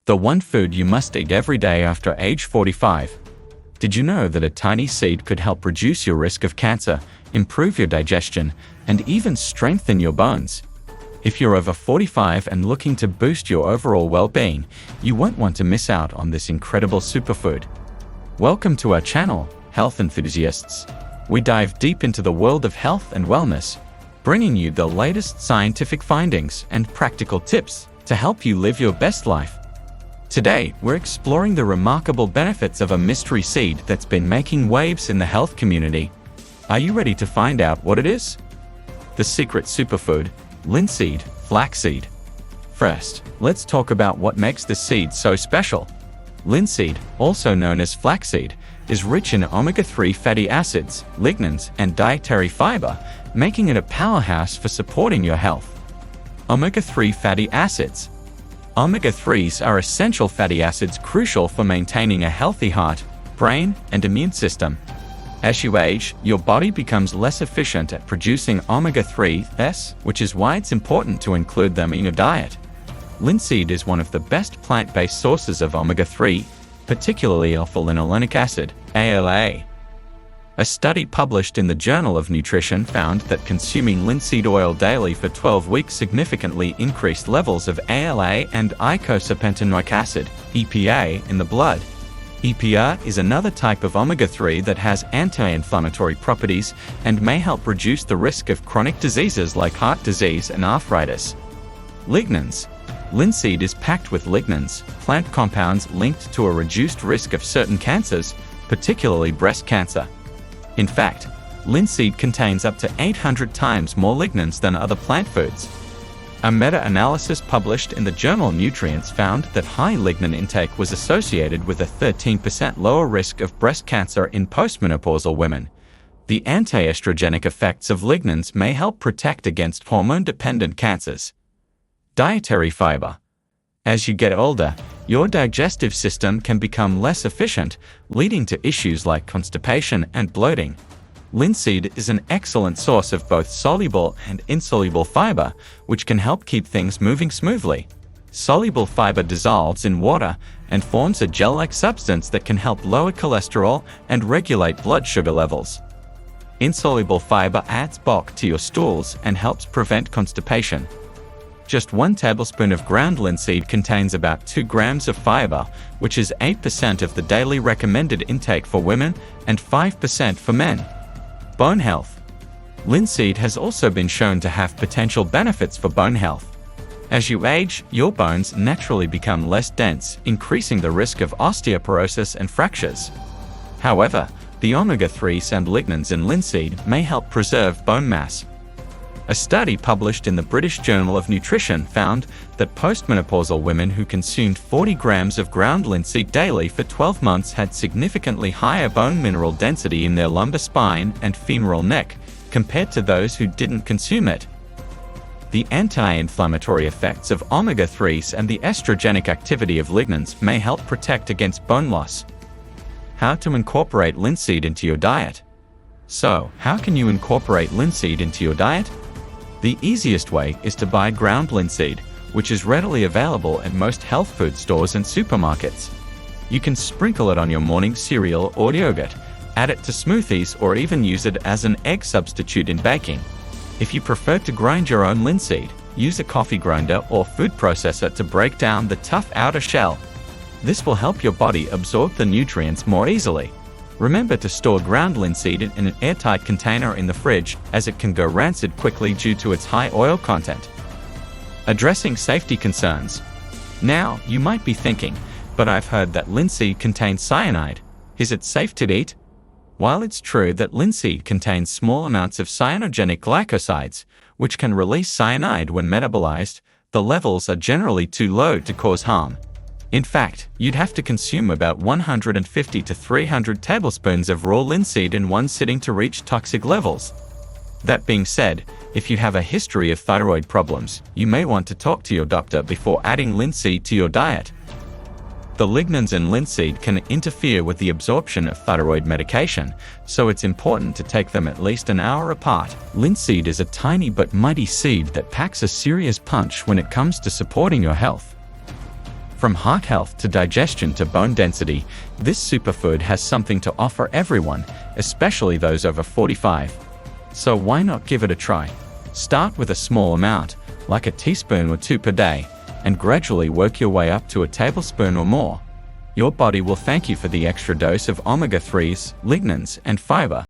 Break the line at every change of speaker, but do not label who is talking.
The one food you must eat every day after age 45. Did you know that a tiny seed could help reduce your risk of cancer, improve your digestion, and even strengthen your bones? If you're over 45 and looking to boost your overall well-being, you won't want to miss out on this incredible superfood. Welcome to our channel, Health Enthusiasts. We dive deep into the world of health and wellness, bringing you the latest scientific findings and practical tips to help you live your best life. Today, we're exploring the remarkable benefits of a mystery seed that's been making waves in the health community. Are you ready to find out what it is? The secret superfood, linseed, flaxseed. First, let's talk about what makes this seed so special. Linseed, also known as flaxseed, is rich in omega-3 fatty acids, lignans, and dietary fiber, making it a powerhouse for supporting your health. Omega-3 fatty acids. Omega-3s are essential fatty acids crucial for maintaining a healthy heart, brain, and immune system. As you age, your body becomes less efficient at producing omega-3s, which is why it's important to include them in your diet. Linseed is one of the best plant-based sources of omega-3, particularly alpha-linolenic acid, ALA. A study published in the Journal of Nutrition found that consuming linseed oil daily for 12 weeks significantly increased levels of ALA and eicosapentaenoic acid, EPA, in the blood. EPA is another type of omega-3 that has anti-inflammatory properties and may help reduce the risk of chronic diseases like heart disease and arthritis. Lignans. Linseed is packed with lignans, plant compounds linked to a reduced risk of certain cancers, particularly breast cancer. In fact, linseed contains up to 800 times more lignans than other plant foods. A meta-analysis published in the journal Nutrients found that high lignan intake was associated with a 13% lower risk of breast cancer in postmenopausal women. The anti-estrogenic effects of lignans may help protect against hormone-dependent cancers. Dietary fiber. As you get older, your digestive system can become less efficient, leading to issues like constipation and bloating. Linseed is an excellent source of both soluble and insoluble fiber, which can help keep things moving smoothly. Soluble fiber dissolves in water and forms a gel-like substance that can help lower cholesterol and regulate blood sugar levels. Insoluble fiber adds bulk to your stools and helps prevent constipation. Just 1 tablespoon of ground linseed contains about 2 grams of fiber, which is 8% of the daily recommended intake for women and 5% for men. Bone health. Linseed has also been shown to have potential benefits for bone health. As you age, your bones naturally become less dense, increasing the risk of osteoporosis and fractures. However, the omega-3s and lignans in linseed may help preserve bone mass. A study published in the British Journal of Nutrition found that postmenopausal women who consumed 40 grams of ground linseed daily for 12 months had significantly higher bone mineral density in their lumbar spine and femoral neck compared to those who didn't consume it. The anti-inflammatory effects of omega-3s and the estrogenic activity of lignans may help protect against bone loss. How to incorporate linseed into your diet. So, how can you incorporate linseed into your diet? The easiest way is to buy ground linseed, which is readily available at most health food stores and supermarkets. You can sprinkle it on your morning cereal or yogurt, add it to smoothies, or even use it as an egg substitute in baking. If you prefer to grind your own linseed, use a coffee grinder or food processor to break down the tough outer shell. This will help your body absorb the nutrients more easily. Remember to store ground linseed in an airtight container in the fridge, as it can go rancid quickly due to its high oil content. Addressing safety concerns. Now, you might be thinking, but I've heard that linseed contains cyanide. Is it safe to eat? While it's true that linseed contains small amounts of cyanogenic glycosides, which can release cyanide when metabolized, the levels are generally too low to cause harm. In fact, you'd have to consume about 150 to 300 tablespoons of raw linseed in one sitting to reach toxic levels. That being said, if you have a history of thyroid problems, you may want to talk to your doctor before adding linseed to your diet. The lignans in linseed can interfere with the absorption of thyroid medication, so it's important to take them at least an hour apart. Linseed is a tiny but mighty seed that packs a serious punch when it comes to supporting your health. From heart health to digestion to bone density, this superfood has something to offer everyone, especially those over 45. So why not give it a try? Start with a small amount, like a teaspoon or two per day, and gradually work your way up to a tablespoon or more. Your body will thank you for the extra dose of omega-3s, lignans, and fiber.